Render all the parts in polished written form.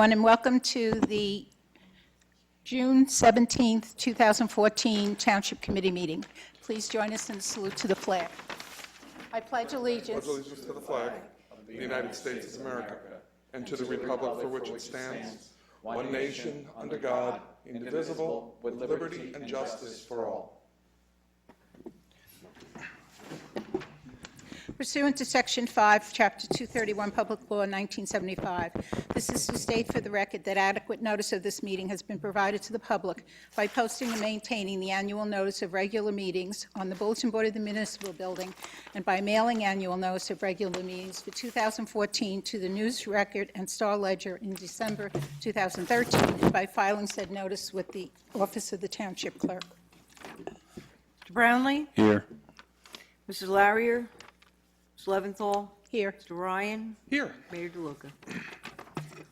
And welcome to the June 17th, 2014 Township Committee meeting. Please join us in the salute to the flag. I pledge allegiance to the flag of the United States of America and to the republic for which it stands, one nation, under God, indivisible, with liberty and justice for all. Pursuant to Section 5, Chapter 231, Public Law 1975, this is to state for the record that adequate notice of this meeting has been provided to the public by posting and maintaining the annual notice of regular meetings on the bulletin board of the municipal building and by mailing annual notice of regular meetings for 2014 to the News Record and Star Ledger in December 2013 and by filing said notice with the Office of the Township Clerk. Mr. Brownlee? Here. Mrs. Larrier? Mr. Leventhal? Here. Mr. Ryan? Here. Mayor DeLuca.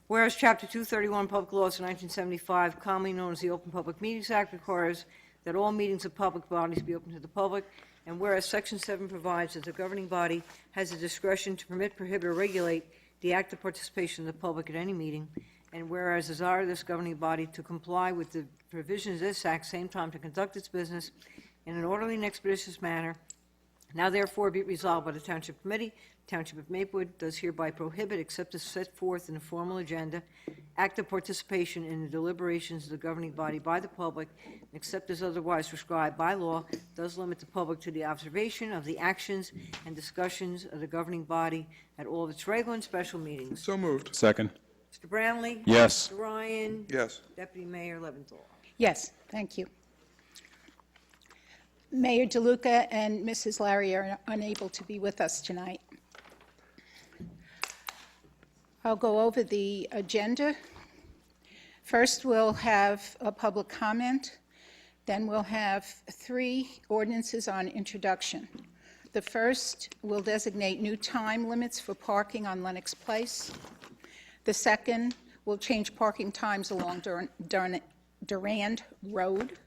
Whereas Chapter 231 Public Laws of 1975, commonly known as the Open Public Meetings Act, requires that all meetings of public bodies be open to the public, and whereas Section 7 provides that the governing body has the discretion to permit, prohibit, or regulate the active participation of the public at any meeting, and whereas desire this governing body to comply with the provisions of this Act, same time to conduct its business in an orderly and expeditious manner, now therefore be it resolved by the Township Committee, Township of Maplewood does hereby prohibit, except as set forth in the formal agenda, active participation in the deliberations of the governing body by the public, and except as otherwise prescribed by law, does limit the public to the observation of the actions and discussions of the governing body at all of its regular and special meetings. So moved. Second. Mr. Brownlee? Yes. Mr. Ryan? Yes. Deputy Mayor Leventhal? Yes, thank you. Mayor DeLuca and Mrs. Larry are unable to be with us tonight. I'll go over the agenda. First, we'll have a public comment. Then we'll have 3 ordinances on introduction. The first will designate new time limits for parking on Lenox Place. The second will change parking times along Durand Road.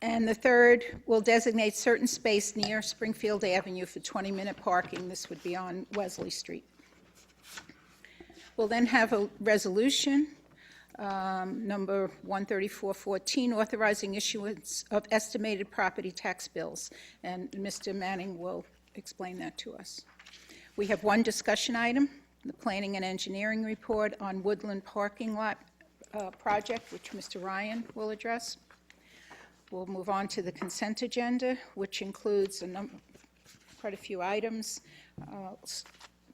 And the third will designate certain space near Springfield Avenue for 20-minute parking. This would be on Wesley Street. We'll then have a resolution, number 13414, authorizing issuance of estimated property tax bills. And Mr. Manning will explain that to us. We have one discussion item, the planning and engineering report on Woodland Parking Lot project, which Mr. Ryan will address. We'll move on to the consent agenda, which includes quite a few items. I'll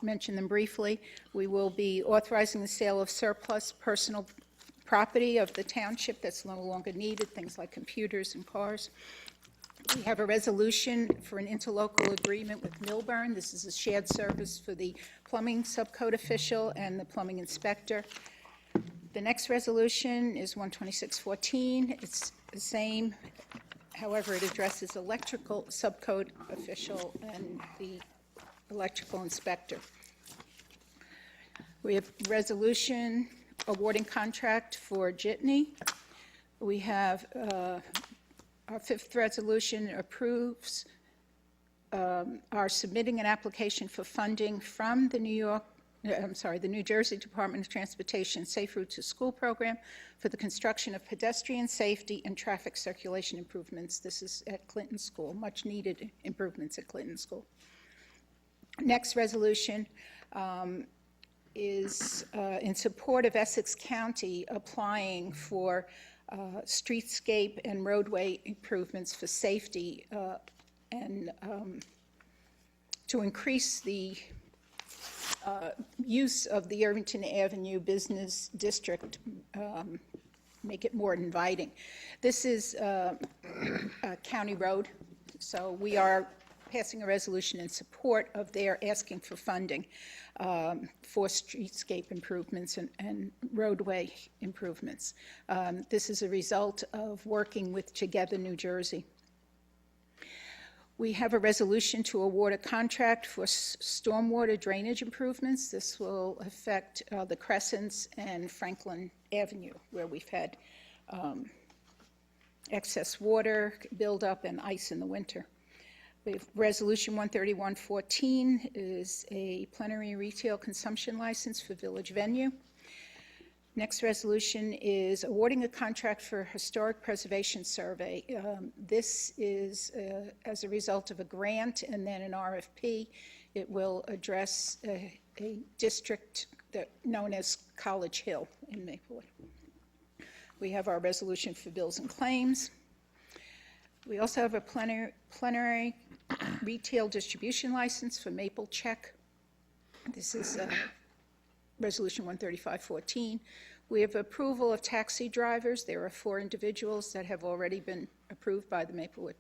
mention them briefly. We will be authorizing the sale of surplus personal property of the township that's no longer needed, things like computers and cars. We have a resolution for an interlocal agreement with Milburn. This is a shared service for the plumbing subcode official and the plumbing inspector. The next resolution is 12614. It's the same, however, it addresses electrical subcode official and the electrical inspector. We have resolution awarding contract for Jitney. We have our 5th resolution approves our submitting an application for funding from the the New Jersey Department of Transportation Safe Route to School program for the construction of pedestrian safety and traffic circulation improvements. This is at Clinton School, much needed improvements at Clinton School. Next resolution is in support of Essex County applying for streetscape and roadway improvements for safety and to increase the use of the Irvington Avenue Business District, make it more inviting. This is a county road, so we are passing a resolution in support of their asking for funding for streetscape improvements and roadway improvements. This is a result of working with Together New Jersey. We have a resolution to award a contract for stormwater drainage improvements. This will affect the Crescents and Franklin Avenue, where we've had excess water buildup and ice in the winter. We have Resolution 13114 is a plenary retail consumption license for Village Venue. Next resolution is awarding a contract for historic preservation survey. This is as a result of a grant and then an RFP. It will address a district known as College Hill in Maplewood. We have our resolution for bills and claims. We also have a plenary retail distribution license for Maple Check. This is Resolution 13514. We have approval of taxi drivers. There are 4 individuals that have already been approved by the Maplewood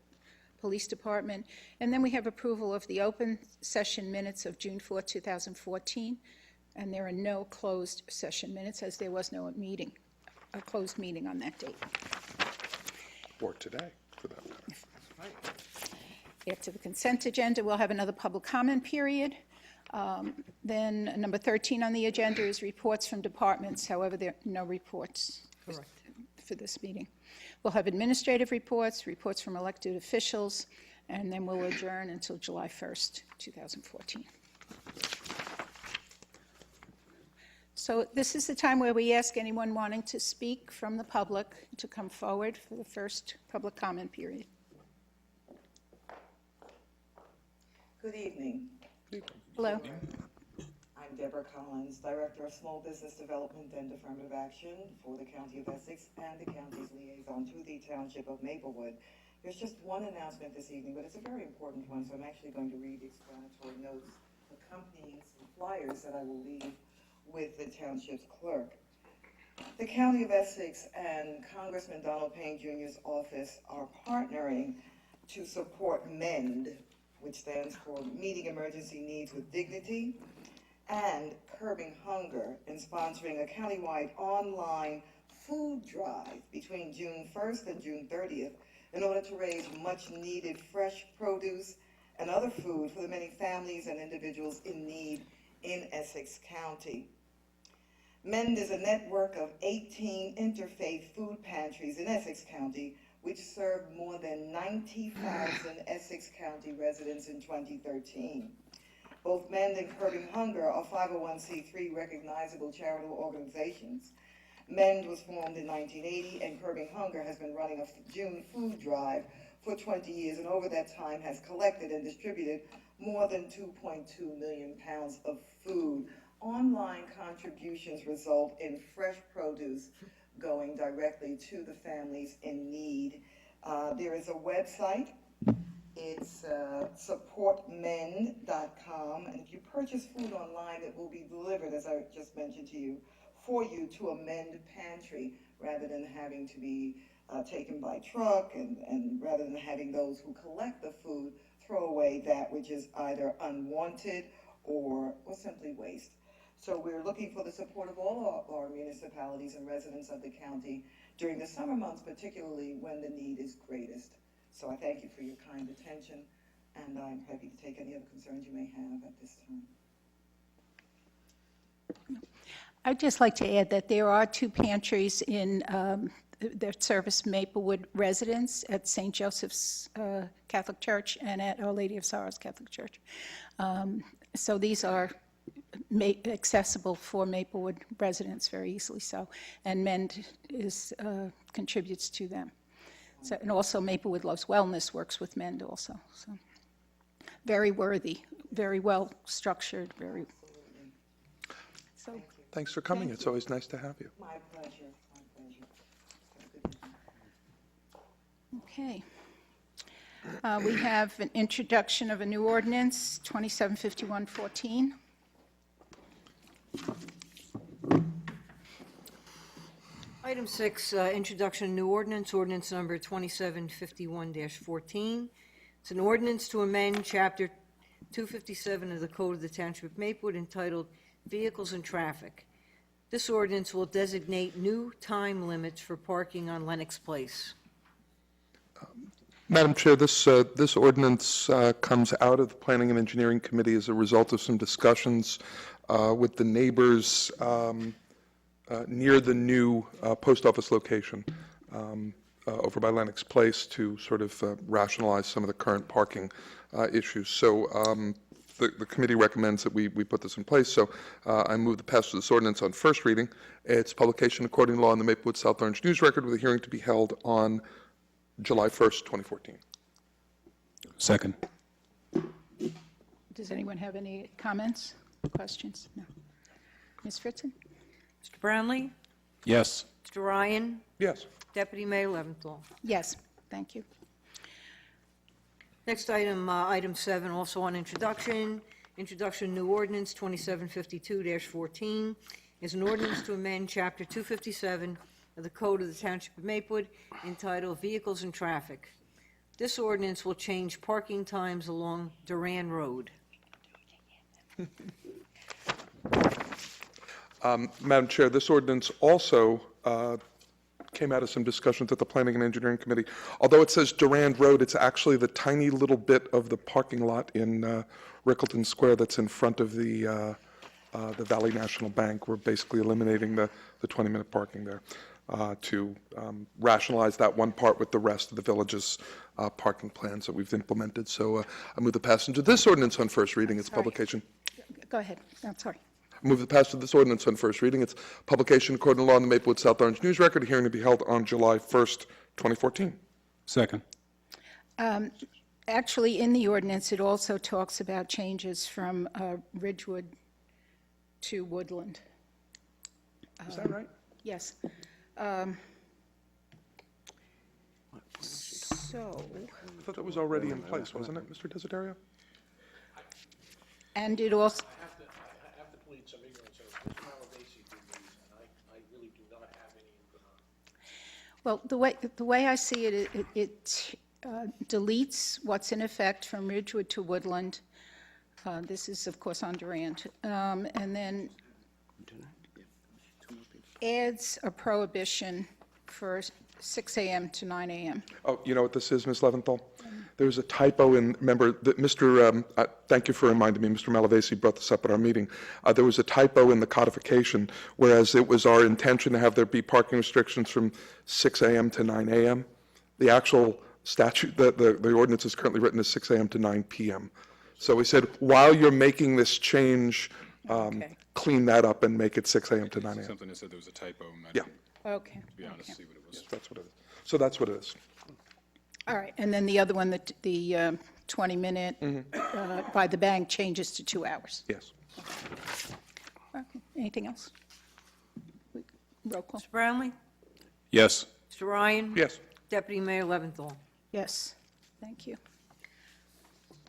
Police Department. And then we have approval of the open session minutes of June 4, 2014. And there are no closed session minutes, as there was no meeting, a closed meeting on that date. Or today, for that matter. After the consent agenda, we'll have another public comment period. Then number 13 on the agenda is reports from departments. However, there are no reports for this meeting. We'll have administrative reports, reports from elected officials, and then we'll adjourn until July 1st, 2014. So this is the time where we ask anyone wanting to speak from the public to come forward for the first public comment period. Good evening. Hello. I'm Deborah Collins, Director of Small Business Development and Affirmative Action for the County of Essex and the county's liaison to the Township of Maplewood. There's just one announcement this evening, but it's a very important one, so I'm actually going to read the explanatory notes accompanying some flyers that I will leave with the Township's clerk. The County of Essex and Congressman Donald Payne Jr.'s office are partnering to support MEND, which stands for Meeting Emergency Needs with Dignity, and Curbing Hunger, in sponsoring a countywide online food drive between June 1st and June 30th in order to raise much-needed fresh produce and other food for the many families and individuals in need in Essex County. MEND is a network of 18 interfaith food pantries in Essex County, which served more than 90,000 Essex County residents in 2013. Both MEND and Curbing Hunger are 501c3 recognizable charitable organizations. MEND was formed in 1980, and Curbing Hunger has been running a June food drive for 20 years, and over that time has collected and distributed more than 2.2 million pounds of food. Online contributions result in fresh produce going directly to the families in need. There is a website. It's supportmend.com, and if you purchase food online, it will be delivered, as I just mentioned to you, for you to a MEND pantry, rather than having to be taken by truck, and rather than having those who collect the food throw away that which is either unwanted or simply waste. So we're looking for the support of all our municipalities and residents of the county during the summer months, particularly when the need is greatest. So I thank you for your kind attention, and I'm happy to take any other concerns you may have at this time. I'd just like to add that there are 2 pantries in that service Maplewood residents at St. Joseph's Catholic Church and at Our Lady of Sorrows Catholic Church. So these are accessible for Maplewood residents very easily so, and MEND contributes to them. So, and also Maplewood Loves Wellness works with MEND also. So very worthy, very well structured, very. So Thanks for coming. It's always nice to have you. My pleasure. My pleasure. Okay. We have an introduction of a new ordinance, 275114. Item 6, introduction of new ordinance, ordinance number 2751-14. It's an ordinance to amend Chapter 257 of the Code of the Township of Maplewood entitled Vehicles and Traffic. This ordinance will designate new time limits for parking on Lenox Place. Madam Chair, this ordinance comes out of the Planning and Engineering Committee as a result of some discussions with the neighbors near the new post office location over by Lenox Place to sort of rationalize some of the current parking issues. So the committee recommends that we put this in place, so I move the passage of this ordinance on first reading. Its publication according to law in the Maplewood South Orange News Record with a hearing to be held on July 1st, 2014. Second. Does anyone have any comments, questions? No. Ms. Fritzen? Mr. Brownlee? Yes. Mr. Ryan? Yes. Deputy Mayor Leventhal? Yes, thank you. Next item, item 7, also on introduction. Introduction new ordinance 2752-14 is an ordinance to amend Chapter 257 of the Code of the Township of Maplewood entitled Vehicles and Traffic. This ordinance will change parking times along Duran Road. Madam Chair, this ordinance also came out of some discussions at the Planning and Engineering Committee. Although it says Durand Road, it's actually the tiny little bit of the parking lot in Rickleton Square that's in front of the Valley National Bank. We're basically eliminating the 20-minute parking there to rationalize that one part with the rest of the village's parking plans that we've implemented. So I move the passage of this ordinance on first reading, its publication. Go ahead. I'm sorry. I move the passage of this ordinance on first reading, its publication according to law in the Maplewood South Orange News Record, a hearing to be held on July 1st, 2014. Second. Actually, in the ordinance, it also talks about changes from Ridgewood to Woodland. Is that right? Yes. So, I thought that was already in place, wasn't it, Mr. Desiderio? and it also, I have to plead some ignorance. Mr. Malavasi did these, and I really do not have any input on it. well, the way I see it, it deletes what's in effect from Ridgewood to Woodland. This is, of course, on Durant. And then adds a prohibition for 6 a.m. to 9 a.m. Oh, you know what this is, Ms. Leventhal? There's a typo in, remember, that Mr., thank you for reminding me, Mr. Malavasi brought this up at our meeting. There was a typo in the codification, whereas it was our intention to have there be parking restrictions from 6 a.m. to 9 a.m. The actual statute, the ordinance is currently written as 6 a.m. to 9 p.m. So we said, while you're making this change, Okay. clean that up and make it 6 a.m. to 9 a.m. Something that said there was a typo. Yeah. Okay. To be honest, see what it was. That's what it is. So that's what it is. All right, and then the other one, the 20-minute by the bank changes to 2 hours. Yes. Okay. Anything else? Roll call. Mr. Brownlee? Yes. Mr. Ryan? Yes. Deputy Mayor Leventhal? Yes, thank you.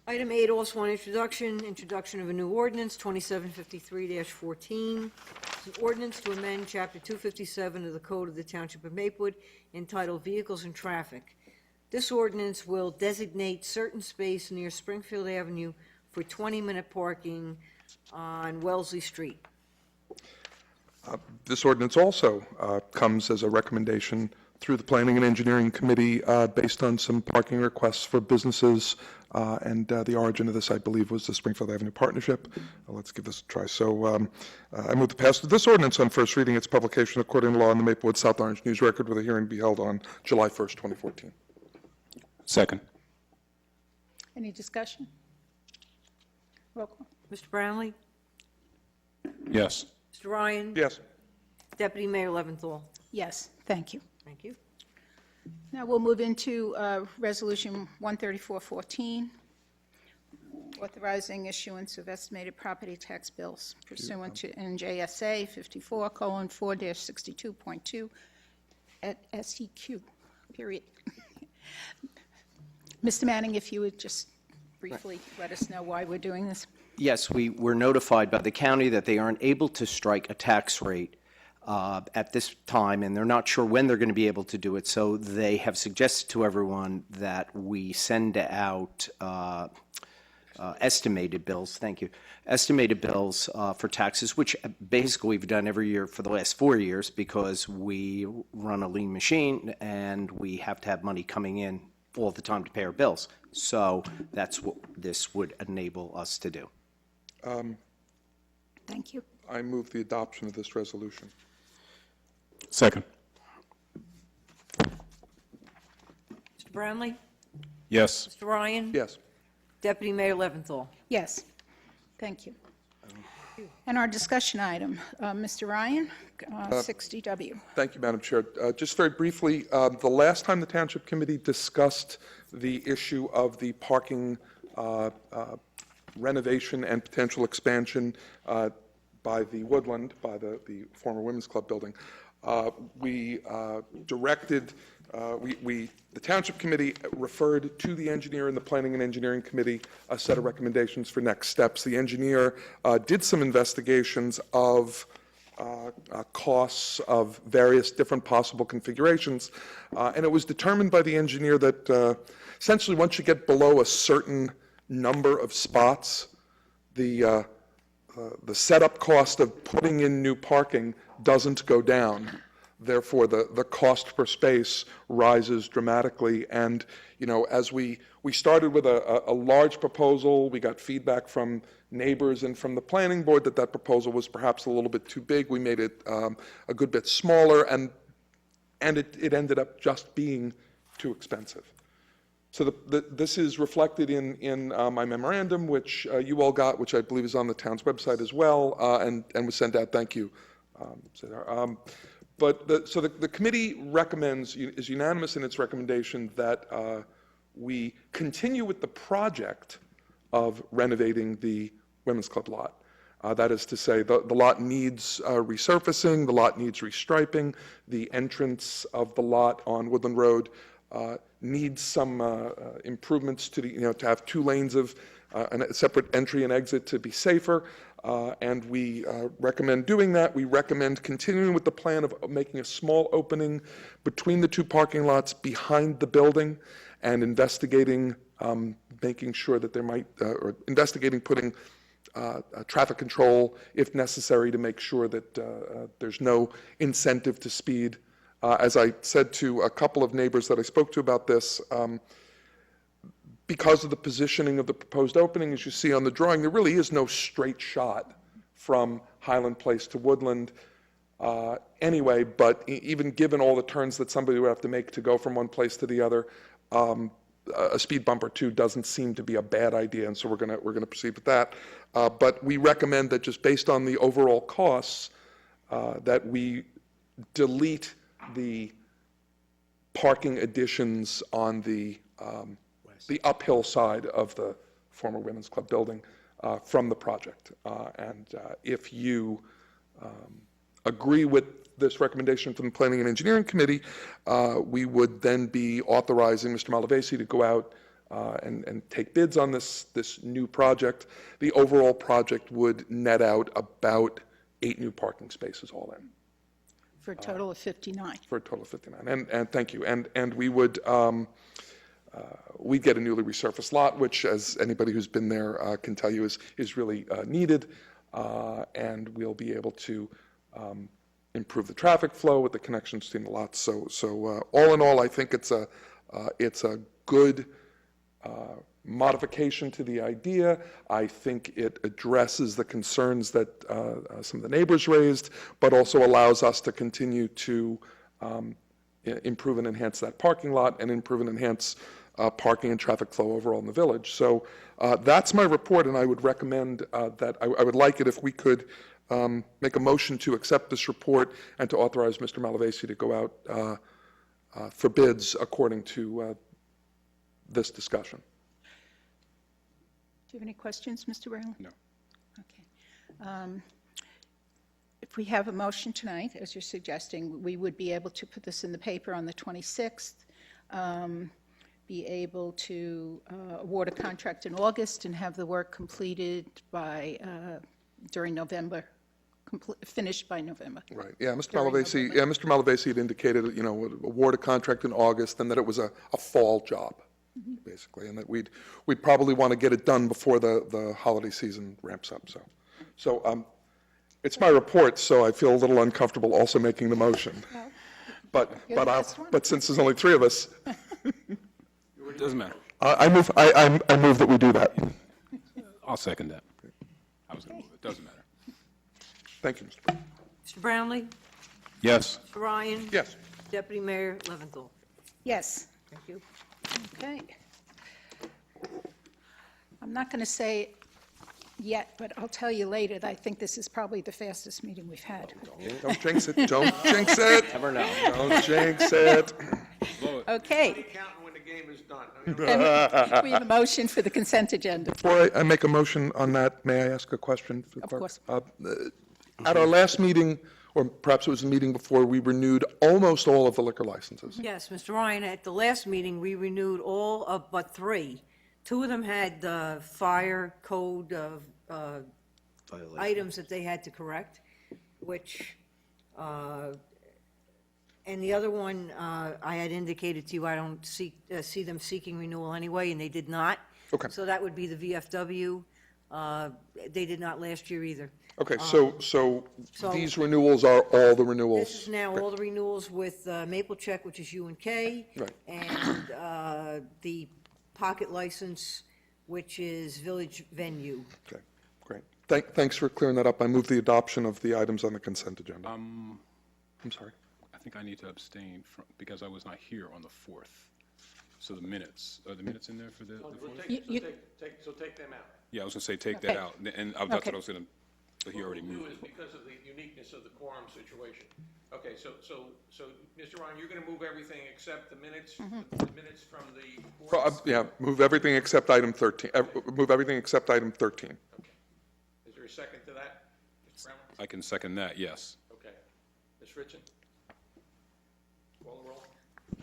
Item 8, also on introduction of a new ordinance, 2753-14. It's an ordinance to amend Chapter 257 of the Code of the Township of Maplewood entitled Vehicles and Traffic. This ordinance will designate certain space near Springfield Avenue for 20-minute parking on Wellesley Street. This ordinance also comes as a recommendation through the Planning and Engineering Committee based on some parking requests for businesses, and the origin of this, I believe, was the Springfield Avenue Partnership. Let's give this a try. So I move to pass this ordinance on first reading, its publication according to law in the Maplewood South Orange News Record with a hearing to be held on July 1st, 2014. Second. Any discussion? Roll call. Mr. Brownlee? Yes. Mr. Ryan? Yes. Deputy Mayor Leventhal? Yes, thank you. Thank you. Now we'll move into Resolution 13414, authorizing issuance of estimated property tax bills pursuant to NJSA 54:4-62.2 at SEQ, period. Mr. Manning, if you would just briefly let us know why we're doing this. Yes, we were notified by the county that they aren't able to strike a tax rate at this time, and they're not sure when they're going to be able to do it. So they have suggested to everyone that we send out estimated bills, thank you, estimated bills for taxes, which basically we've done every year for the last 4 years because we run a lean machine and we have to have money coming in all the time to pay our bills. So that's what this would enable us to do. Thank you. I move the adoption of this resolution. Second. Mr. Brownlee? Yes. Mr. Ryan? Yes. Deputy Mayor Leventhal? Yes, Thank you. And our discussion item, Mr. Ryan, 60W. Thank you, Madam Chair. Just very briefly, the last time the Township Committee discussed the issue of the parking renovation and potential expansion by the Woodland, by the former Women's Club building, we directed, the Township Committee referred to the engineer and the Planning and Engineering Committee a set of recommendations for next steps. The engineer did some investigations of costs of various different possible configurations, and it was determined by the engineer that essentially once you get below a certain number of spots, the setup cost of putting in new parking doesn't go down. Therefore, the cost per space rises dramatically. And, you know, as we started with a large proposal, we got feedback from neighbors and from the planning board that proposal was perhaps a little bit too big. We made it a good bit smaller, and it ended up just being too expensive. So this is reflected in my memorandum, which you all got, which I believe is on the town's website as well, and was sent out. Thank you. So the committee recommends, is unanimous in its recommendation that we continue with the project of renovating the Women's Club lot. That is to say, the lot needs resurfacing, the lot needs restriping, the entrance of the lot on Woodland Road needs some improvements to to have 2 lanes of a separate entry and exit to be safer, and we recommend doing that. We recommend continuing with the plan of making a small opening between the 2 parking lots behind the building and investigating, making sure that there might, or investigating putting traffic control if necessary to make sure that there's no incentive to speed. As I said to a couple of neighbors that I spoke to about this, because of the positioning of the proposed opening, as you see on the drawing, there really is no straight shot from Highland Place to Woodland anyway, but even given all the turns that somebody would have to make to go from one place to the other, a speed bump or 2 doesn't seem to be a bad idea, and so we're going to proceed with that. But we recommend that just based on the overall costs, that we delete the parking additions on the uphill side of the former Women's Club building from the project. And if you agree with this recommendation from the Planning and Engineering Committee, we would then be authorizing Mr. Malavasi to go out and take bids on this new project. The overall project would net out about 8 new parking spaces all in. For a total of 59. For a total of 59. And thank you. And we would, we'd get a newly resurfaced lot, which, as anybody who's been there can tell you, is really needed. And we'll be able to improve the traffic flow with the connections between the lots. So all in all, I think it's a good modification to the idea. I think it addresses the concerns that some of the neighbors raised, but also allows us to continue to improve and enhance that parking lot and improve and enhance parking and traffic flow overall in the village. So that's my report, and I would recommend that I would like it if we could make a motion to accept this report and to authorize Mr. Malavasi to go out for bids according to this discussion. Do you have any questions, Mr. Brown? No. Okay. If we have a motion tonight, as you're suggesting, we would be able to put this in the paper on the 26th, be able to award a contract in August and have the work completed by, during November, finished by November. Right, yeah, Mr. During Malavasi, November. yeah, Mr. Malavasi had indicated, would award a contract in August and that it was a fall job, basically, and that we'd probably want to get it done before the holiday season ramps up, so it's my report, so I feel a little uncomfortable also making the motion. Well, you're the last one. But since there's only 3 of us, It doesn't matter. I move that we do that. I'll second that. I was going to move it. Doesn't matter. Thank you, Mr. Brown. Mr. Brownlee? Yes. Mr. Ryan? Yes. Deputy Mayor Leventhal? Yes. Thank you. Okay. I'm not going to say yet, but I'll tell you later that I think this is probably the fastest meeting we've had. Don't jinx it, don't jinx it. Never know. Don't jinx it. Okay, Counting when the game is done. and we have a motion for the consent agenda. Before I make a motion on that, may I ask a question? For the Of clerk? course. At our last meeting, or perhaps it was a meeting before, we renewed almost all of the liquor licenses. Yes, Mr. Ryan, at the last meeting, we renewed all of but 3. 2 of them had fire code items that they had to correct, which, and the other one, I had indicated to you, I don't see them seeking renewal anyway, and they did not. Okay. So that would be the VFW. They did not last year either. Okay, so so- these renewals are all the renewals? This is now all the renewals with Maple Check, which is U&K. Right. And the pocket license, which is Village Venue. Okay, great. Thanks for clearing that up. I move the adoption of the items on the consent agenda. I'm sorry. I think I need to abstain from, because I was not here on the 4th. So the minutes, are the minutes in there for the 4th? So take them out. Yeah, I was gonna say, take that Okay. out, and that's what Okay. I was gonna, but he already What we'll moved do it. is because of the uniqueness of the quorum situation. Okay, so, Mr. Ryan, you're gonna move everything except the minutes, the minutes from the. Yeah, move everything except item 13, move everything except item 13. Is there a second to that? Ms. Brown? I can second that, yes. Okay. Ms. Ritchie? Call the roll.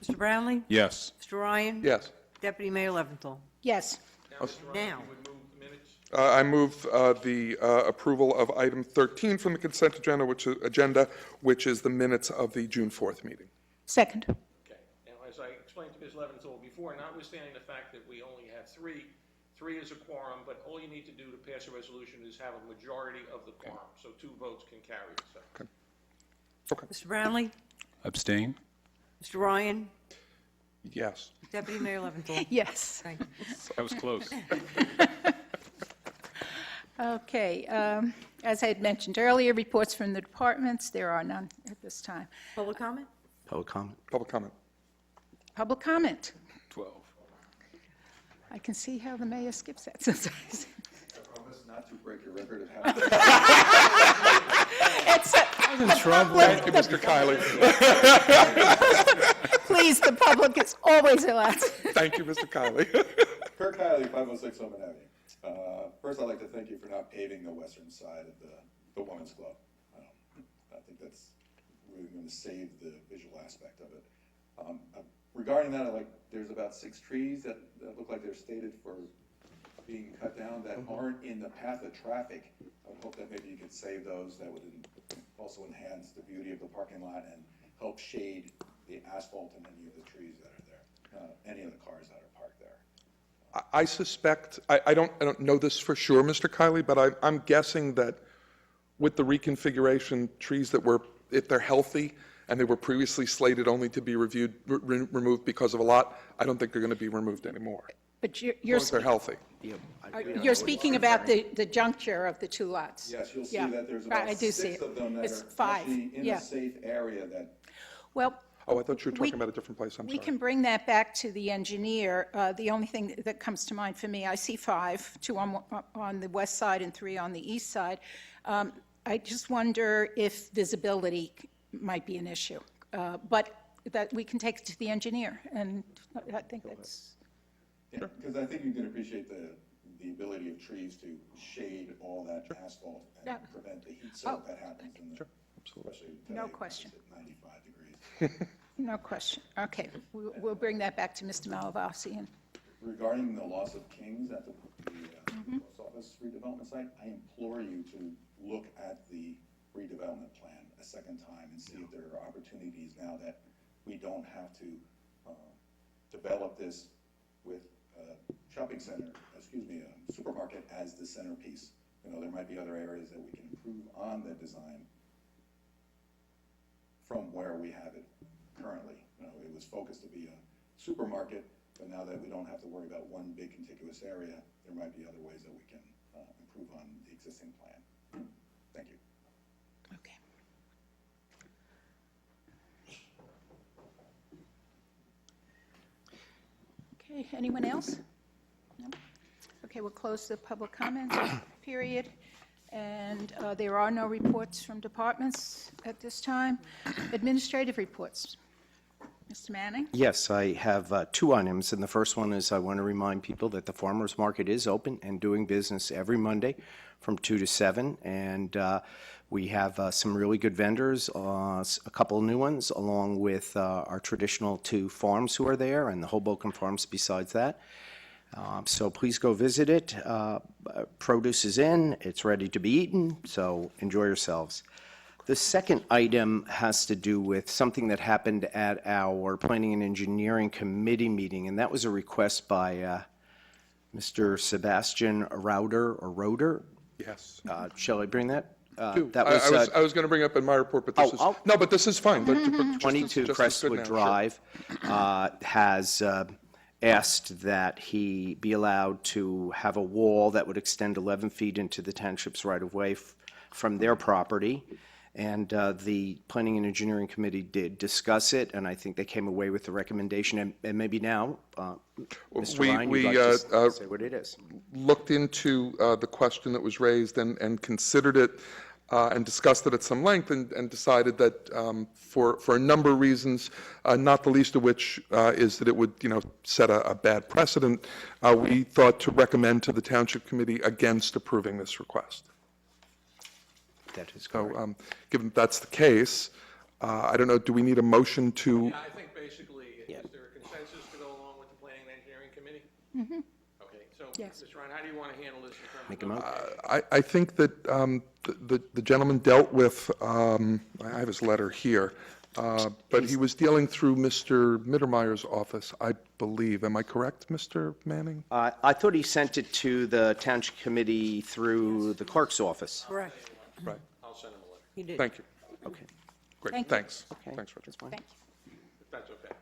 Mr. Brownlee? Yes. Mr. Ryan? Yes. Deputy Mayor Leventhal? Yes, Now, Mr. Ryan, Now. you would move the minutes? I move the approval of item 13 from the consent agenda, which is the minutes of the June 4th meeting. second. Okay. Now, as I explained to Ms. Leventhal before, notwithstanding the fact that we only have 3 is a quorum, but all you need to do to pass a resolution is have a majority of the quorum, so 2 votes can carry it, so. Mr. Brownlee? Abstain? Mr. Ryan? Yes. Deputy Mayor Leventhal? Yes, Thank you. That was close. okay. As I had mentioned earlier, reports from the departments, there are none at this time. Public comment? Public comment? Public comment. Public comment. 12. I can see how the mayor skips that sometimes. Promise not to break your record of having. Thank you, Mr. Kiley. Please, the public is always allowed. Thank you, Mr. Kiley. Kirk Hiley, 506 Omen Avenue. First, I'd like to thank you for not paving the western side of the Women's Club. I think that's really going to save the visual aspect of it. Regarding that, there's about 6 trees that look like they're stated for being cut down that aren't in the path of traffic. I would hope that maybe you could save those. That would also enhance the beauty of the parking lot and help shade the asphalt and any of the trees that are there, any of the cars that are parked there. I suspect, I don't know this for sure, Mr. Kiley, but I'm guessing that with the reconfiguration, trees that were, if they're healthy and they were previously slated only to be removed because of a lot, I don't think they're going to be removed anymore, But as long as they're healthy. you're speaking about the juncture of the 2 lots. Yes, you'll see Yeah. that there's Right, about I do 6 see it. of them that It's are 5, actually in yeah. a safe area that. Well, Oh, I thought you were We- talking about a different place, I'm we sorry. can bring that back to the engineer. The only thing that comes to mind for me, I see 5, 2 on the west side and 3 on the east side. I just wonder if visibility might be an issue. But that we can take it to the engineer, and I think that's, Because I think you can appreciate the ability of trees to shade all that asphalt Yeah. and prevent the heat soak that happens in the, especially today. No when it's question. at 95 degrees. no question. Okay, we'll bring that back to Mr. Malavasi. And Regarding the loss of kings at the post office redevelopment site, I implore you to look at the redevelopment plan a second time and see if there are opportunities now that we don't have to develop this with a shopping center, a supermarket as the centerpiece. There might be other areas that we can improve on the design from where we have it currently. It was focused to be a supermarket, but now that we don't have to worry about one big contiguous area, there might be other ways that we can improve on the existing plan. Thank you. okay. Okay, anyone else? No? Okay, we'll close the public comment period. And there are no reports from departments at this time. Administrative reports. Mr. Manning? Yes, I have two items, and the first one is I want to remind people that the farmers market is open and doing business every Monday from 2 to 7, and we have some really good vendors, a couple of new ones, along with our traditional two farms who are there, and the Hoboken farms besides that. So please go visit it. Produce is in, it's ready to be eaten, so enjoy yourselves. The second item has to do with something that happened at our Planning and Engineering Committee meeting, and that was a request by Mr. Sebastian Roeder. Yes. Shall I bring that? Two. That I was going to bring up in my report, but this is, oh. no, but this is fine. But just as 22 good Crestwood now, sure. Drive has asked that he be allowed to have a wall that would extend 11 feet into the township's right-of-way from their property. And the Planning and Engineering Committee did discuss it, and I think they came away with the recommendation. And maybe now, Mr. Ryan, you'd like to say what it is. Looked into the question that was raised and considered it and discussed it at some length and decided that for a number of reasons, not the least of which is that it would, set a bad precedent, we thought to recommend to the Township Committee against approving this request. That is correct. So, given that's the case, I don't know, do we need a motion to? Yeah, I think basically, is there a consensus to go along with the Planning and Engineering Committee? Mm-hmm. Okay, so, Yes. Mr. Ryan, how do you want to handle this in terms Make a of? motion. I think that the gentleman dealt with, I have his letter here, but he was dealing through Mr. Mittermeier's office, I believe. Am I correct, Mr. Manning? I thought he sent it to the Township Committee through the clerk's office. Correct. Right. I'll send him a letter, He did. Thank you. Okay. Great, Thank you. thanks. Okay. Thanks, Roger. That's fine. Thank you. if that's okay.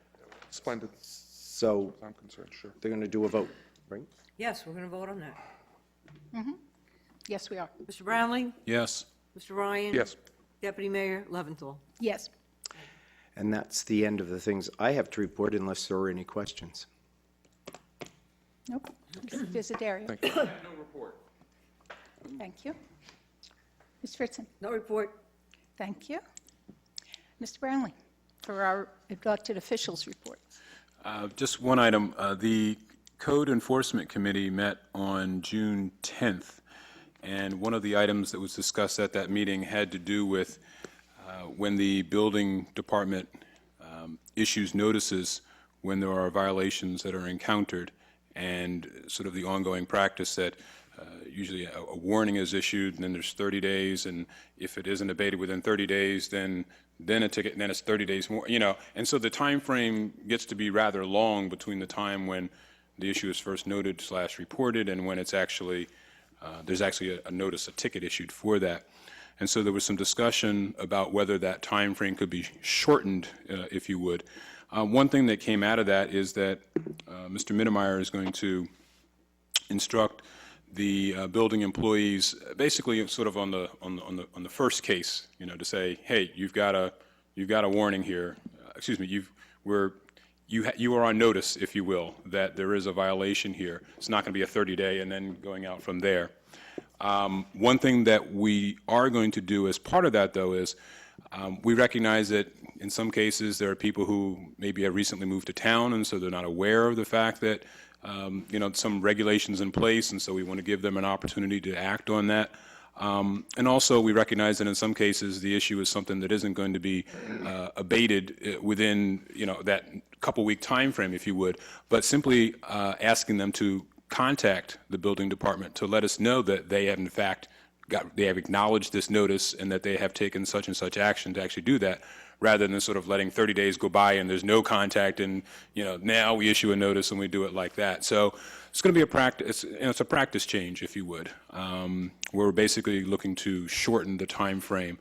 Splendid, So I'm concerned, sure. they're going to do a vote, right? Yes, we're going to vote on that. Yes, we are. Mr. Brownlee? Yes. Mr. Ryan? Yes. Deputy Mayor Leventhal? Yes. And that's the end of the things I have to report unless there are any questions. Nope. Mr. Desiderio. Thank you. No report. Thank you. Ms. Fritzen. No report. Thank you. Mr. Brownlee, for our elected officials report. Just one item. The Code Enforcement Committee met on June 10th, and one of the items that was discussed at that meeting had to do with when the building department issues notices when there are violations that are encountered, and sort of the ongoing practice that usually a warning is issued, and then there's 30 days, and if it isn't abated within 30 days, then a ticket, and then it's 30 days more, And so the time frame gets to be rather long between the time when the issue is first noted / reported and when it's actually, there's actually a notice, a ticket issued for that. And so there was some discussion about whether that time frame could be shortened, if you would. One thing that came out of that is that Mr. Mittermeier is going to instruct the building employees, basically sort of on the first case, to say, hey, you've got a warning here. Excuse me, you are on notice, if you will, that there is a violation here. It's not going to be a 30-day and then going out from there. One thing that we are going to do as part of that, though, is we recognize that in some cases there are people who maybe have recently moved to town, and so they're not aware of the fact that some regulations in place, and so we want to give them an opportunity to act on that. And also, we recognize that in some cases the issue is something that isn't going to be abated within that couple-week time frame, if you would, but simply asking them to contact the building department to let us know that they have in fact they have acknowledged this notice and that they have taken such and such action to actually do that, rather than sort of letting 30 days go by and there's no contact, and now we issue a notice and we do it like that. So it's going to be a practice. It's a practice change, if you would. We're basically looking to shorten the time frame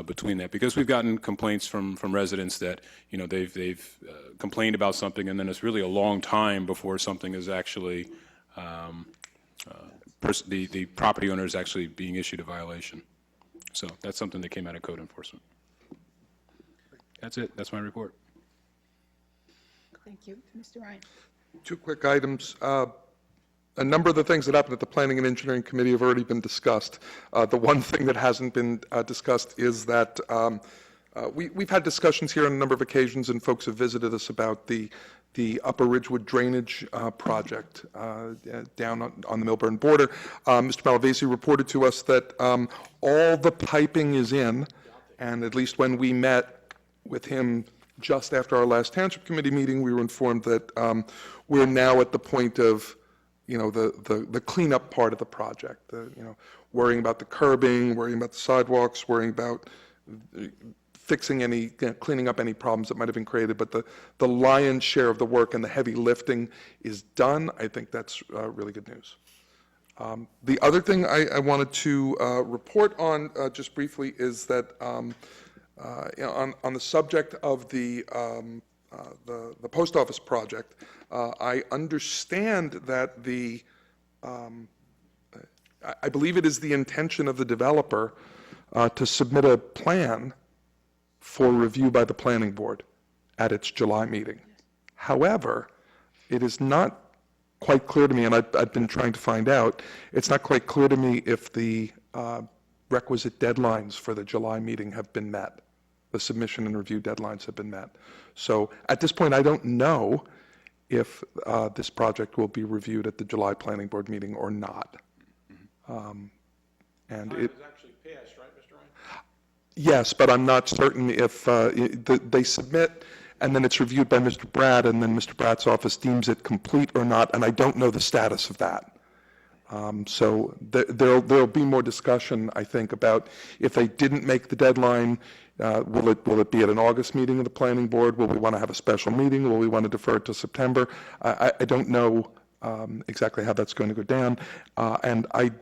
between that, because we've gotten complaints from residents that they've complained about something, and then it's really a long time before something is actually the property owner is actually being issued a violation. So that's something that came out of code enforcement. That's it. That's my report. Thank you. Mr. Ryan. Two quick items. a number of the things that happened at the Planning and Engineering Committee have already been discussed. The one thing that hasn't been discussed is that we've had discussions here on a number of occasions, and folks have visited us about the Upper Ridgewood Drainage Project down on the Milburn border. Mr. Malavasi reported to us that all the piping is in, and at least when we met with him just after our last Township Committee meeting, we were informed that we're now at the point of, the cleanup part of the project, worrying about the curbing, worrying about the sidewalks, worrying about fixing cleaning up any problems that might have been created, but the lion's share of the work and the heavy lifting is done. I think that's really good news. The other thing I wanted to report on just briefly is that on the subject of the post office project, I understand that I believe it is the intention of the developer to submit a plan for review by the planning board at its July meeting. However, it is not quite clear to me, and I've been trying to find out, it's not quite clear to me if the requisite deadlines for the July meeting have been met. The submission and review deadlines have been met. So at this point, I don't know if this project will be reviewed at the July planning board meeting or not. And Time it, has actually passed, right, Mr. Ryan? yes, but I'm not certain if they submit and then it's reviewed by Mr. Brad, and then Mr. Brad's office deems it complete or not, and I don't know the status of that. So there'll be more discussion, I think, about if they didn't make the deadline, will it be at an August meeting of the planning board? Will we want to have a special meeting? Will we want to defer it to September? I don't know exactly how that's going to go down, and I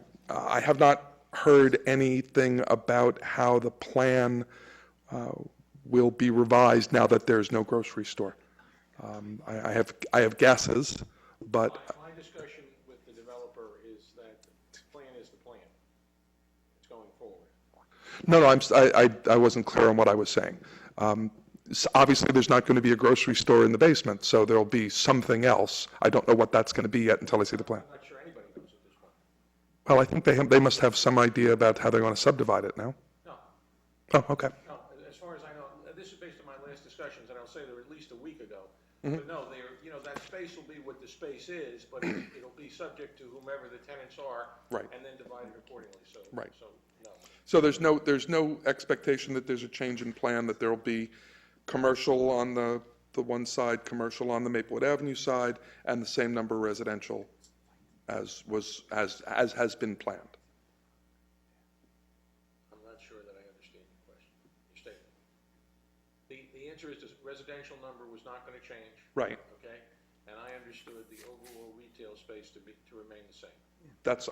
have not heard anything about how the plan will be revised now that there's no grocery store. I have guesses, but My discussion with the developer is that the plan is the plan. It's going forward. no, I wasn't clear on what I was saying. Obviously, there's not going to be a grocery store in the basement, so there'll be something else. I don't know what that's going to be yet until I see the plan. I'm not sure anybody knows at this point. Well, I think they must have some idea about how they're going to subdivide it now. No, Oh, okay. no, as far as I know, this is based on my last discussions, and I'll say they were at least a week ago. Mm-hmm. But no, that space will be what the space is, but it'll be subject to whomever the tenants are. Right. And then divided accordingly, so. Right. So, no. So there's no expectation that there's a change in plan, that there'll be commercial on the one side, commercial on the Maplewood Avenue side, and the same number residential as has been planned. I'm not sure that I understand your question, your statement. The answer is the residential number was not going to change. Right. Okay? And I understood the overall retail space to remain the same.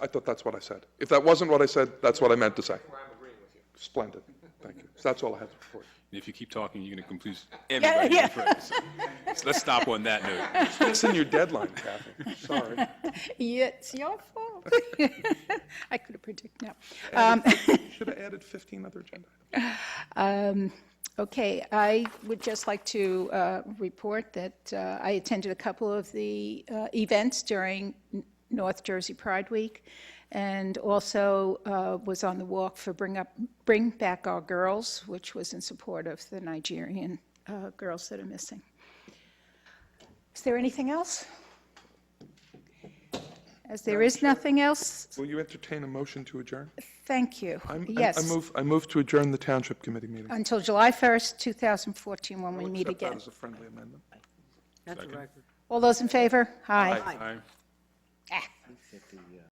I thought that's what I said. If that wasn't what I said, that's what I meant to say. Where I'm agreeing with you. Splendid. Thank you. So that's all I had to report. And if you keep talking, you're going to confuse everybody. yeah. So let's stop on that note. It's in your deadline, Kathy. Sorry. Yeah, it's your fault. I could have predicted, no. Should have added 15 other agenda items. Okay, I would just like to report that I attended a couple of the events during North Jersey Pride Week, and also was on the walk for Bring Back Our Girls, which was in support of the Nigerian girls that are missing. Is there anything else? As there is nothing else, Will you entertain a motion to adjourn? thank you. I Yes, move to adjourn the Township Committee meeting. until July 1st, 2014, when we I'll meet accept that again. as a friendly amendment. That's a record. All those in favor? Aye. Aye. Ah.